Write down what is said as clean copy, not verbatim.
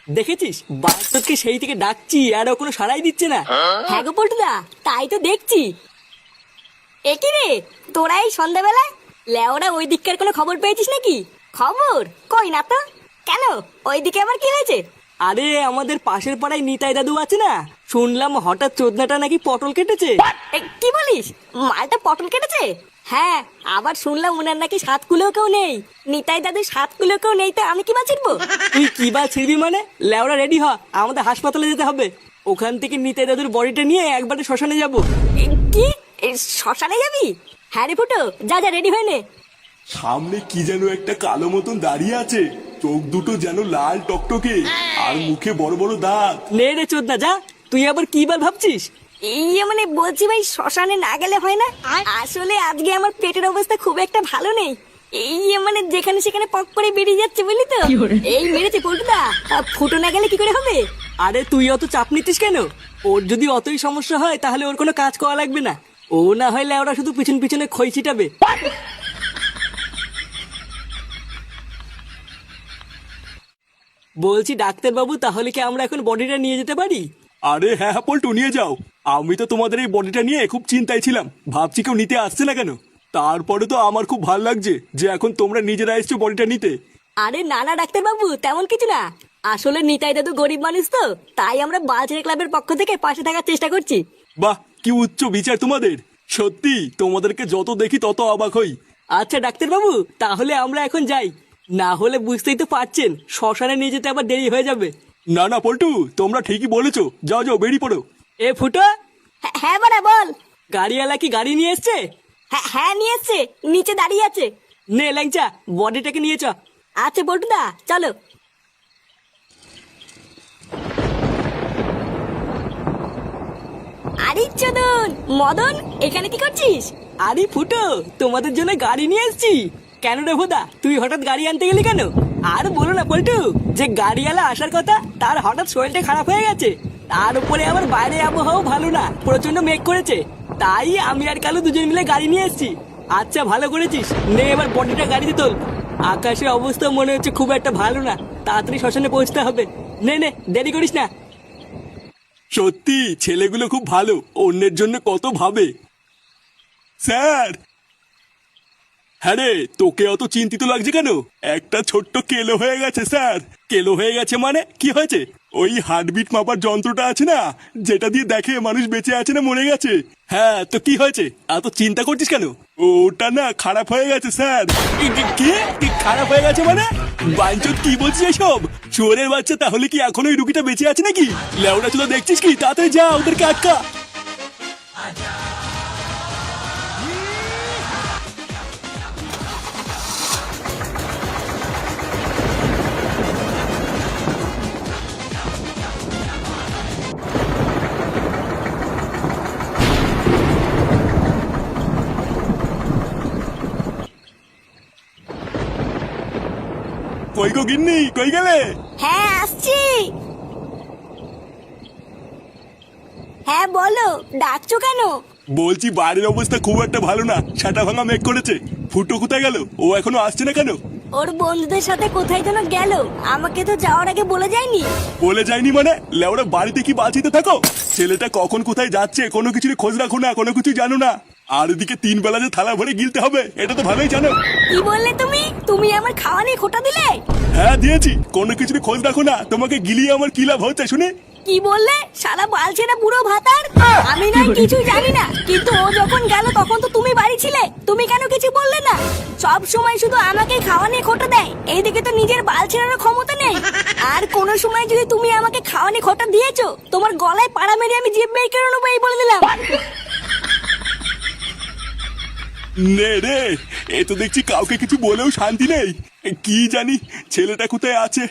দেখেছিস বাস্তবকে সেই থেকে ডাকছি আর ও কোনো সাড়াই দিচ্ছে না। হ্যাঁ গো পল্টুদা, তাই তো দেখছি। একি রে, তোরা এই সন্ধ্যাবেলায় লেওরা ওই দিককার কোনো খবর পেয়েছিস নাকি? খবর কই না তো। কেন, ওইদিকে আবার কি হয়েছে? আরে আমাদের পাশের পাড়ায় নিতাই দাদু আছে না, শুনলাম হঠাৎ চোদনাটা নাকি পটল কেটেছে। কি বলিস, মালটা পটল কেটেছে? হ্যাঁ, আবার শুনলাম ওনার নাকি 7 কুলো কেউ নেই। নিতাই দাদু 7 কুলো কেউ নেই, তো আমি কি বাঁচিরবো? তুই কি বা ছিড়বি মানে? লেওরা রেডি হ, আমাদের হাসপাতালে যেতে হবে। ওখান থেকে নিতাই দাদুর বডিটা নিয়ে একবারে শ্মশানে যাব। কি, শ্মশানে যাবি? হ্যাঁ রে ফুটো, যা যা রেডি হয়ে নে। সামনে কি যেন একটা কালো মতন দাঁড়িয়ে আছে, চোখ দুটো যেন লাল টকটকে, আর মুখে বড় বড় দাঁত। নে রে চোদনা যা, তুই আবার কি বার ভাবছিস? মানে বলছি ভাই, শ্মশানে না গেলে হয় না? আসলে আজকে আমার পেটের অবস্থা খুব একটা ভালো নেই। মানে যেখানে সেখানে পক করে বেরিয়ে যাচ্ছে, বুঝলি তো? এই মেরেছে পল্টুদা, ফুটো না গেলে কি করে হবে? আরে তুই অত চাপ নিতিস কেন? ওর যদি অতই সমস্যা হয় তাহলে ওর কোনো কাজ করা লাগবে না। ও না হয় লেওরা শুধু পিছন পিছনে খই ছিটাবে। বলছি ডাক্তার বাবু, তাহলে কি আমরা এখন বডিটা নিয়ে যেতে পারি? আরে হ্যাঁ হ্যাঁ পল্টু, নিয়ে যাও। আমি তো তোমাদের এই বডিটা নিয়ে খুব চিন্তায় ছিলাম, ভাবছি কেউ নিতে আসছে না কেন। তারপরে তো আমার খুব ভালো লাগছে যে এখন তোমরা নিজেরা এসছো বডিটা নিতে। আরে না না ডাক্তার বাবু, তেমন কিছু না। আসলে নিতাই দাদু গরিব মানুষ তো, তাই আমরা বালছেড়ে ক্লাবের পক্ষ থেকে পাশে থাকার চেষ্টা করছি। বাহ, কি উচ্চ বিচার তোমাদের! সত্যি তোমাদেরকে যত দেখি তত অবাক হই। আচ্ছা ডাক্তার বাবু, তাহলে আমরা এখন যাই, না হলে বুঝতেই তো পারছেন শ্মশানে নিয়ে যেতে আবার দেরি হয়ে যাবে। না না পল্টু, তোমরা ঠিকই বলেছো, যাও যাও বেরিয়ে পড়ো। এ ফুটো, হ্যাঁ বাড়া বল। গাড়িওয়ালা কি গাড়ি নিয়ে এসছে? হ্যাঁ নিয়ে এসছে, নিচে দাঁড়িয়ে আছে। নে ল্যাংচা, বডিটাকে নিয়ে চ। আচ্ছা পল্টুদা, চলো। আরে চোদন মদন, এখানে কি করছিস? আরে ফুটো, তোমাদের জন্য গাড়ি নিয়ে এসেছি। কেন রে ভোদা, তুই হঠাৎ গাড়ি আনতে গেলি কেন? আর বলো না পল্টু, যে গাড়িওয়ালা আসার কথা তার হঠাৎ শরীরটা খারাপ হয়ে গেছে। তার উপরে আবার বাইরে আবহাওয়াও ভালো না, প্রচন্ড মেঘ করেছে। তাই আমি আর কালু দুজন মিলে গাড়ি নিয়ে এসেছি। আচ্ছা ভালো করেছিস, নে এবার বডিটা গাড়িতে তোল। আকাশের অবস্থা মনে হচ্ছে খুব একটা ভালো না, তাড়াতাড়ি শ্মশানে পৌঁছতে হবে। নে নে, দেরি করিস না। সত্যি ছেলেগুলো খুব ভালো, অন্যের জন্য কত ভাবে। স্যার! হ্যাঁ রে, তোকে অত চিন্তিত লাগছে কেন? একটা ছোট্ট কেলো হয়ে গেছে স্যার। কেলো হয়ে গেছে মানে কি হয়েছে? ওই হার্টবিট মাপার যন্ত্রটা আছে না, যেটা দিয়ে দেখে মানুষ বেঁচে আছে না মরে গেছে। হ্যাঁ, তো কি হয়েছে? এত চিন্তা করছিস কেন? ওটা না খারাপ হয়ে গেছে স্যার। কি খারাপ হয়ে গেছে মানে? বাঞ্চত কি বলছিস এসব? চোরের বাচ্চা, তাহলে কি এখনো ওই রুগীটা বেঁচে আছে নাকি? লেওড়া চুলো দেখছিস কি? তাড়াতাড়ি যা, ওদেরকে আটকা। কই গো গিন্নি, কই গেলে? হ্যাঁ আসছি। হ্যাঁ বলো, ডাকছো কেন? বলছি বাড়ির অবস্থা খুব একটা ভালো না, ছাটা ভাঙা মেঘ করেছে। ফুটো কোথায় গেল? ও এখনো আসছে না কেন? ওর বন্ধুদের সাথে কোথায় যেন গেল, আমাকে তো যাওয়ার আগে বলে যায়নি। বলে যায়নি মানে? লেওরা বাড়িতে কি বাঁচিতে থাকো? ছেলেটা কখন কোথায় যাচ্ছে কোনো কিছুর খোঁজ রাখো না, কোনো কিছু জানো না। আর এদিকে 3 বেলা যে থালা ভরে গিলতে হবে, এটা তো ভালোই জানো। কি বললে তুমি? তুমি আমার খাওয়া নিয়ে খোটা দিলে? হ্যাঁ দিয়েছি, কোনো কিছুর খোঁজ রাখো না, তোমাকে গিলিয়ে আমার কি লাভ হচ্ছে শুনে? কি বললে? সারা বালছেনা বুড়ো ভাতার। আমি না কিছু জানি না, কিন্তু ও যখন গেল তখন তো তুমি বাড়ি ছিলে, তুমি কেন কিছু বললে না? সব সময় শুধু আমাকে খাওয়া নিয়ে খোটা দেয়, এইদিকে তো নিজের বালছেনারও ক্ষমতা নেই। আর কোন সময় যদি তুমি আমাকে খাওয়া নিয়ে খোটা দিয়েছো, তোমার গলায় পাড়া মেরে আমি জিভ বের করে নেবো, এই বলে দিলাম। নে রে, এ তো দেখছি কাউকে কিছু বলেও শান্তি নেই। কি জানি ছেলেটা কোথায় আছে।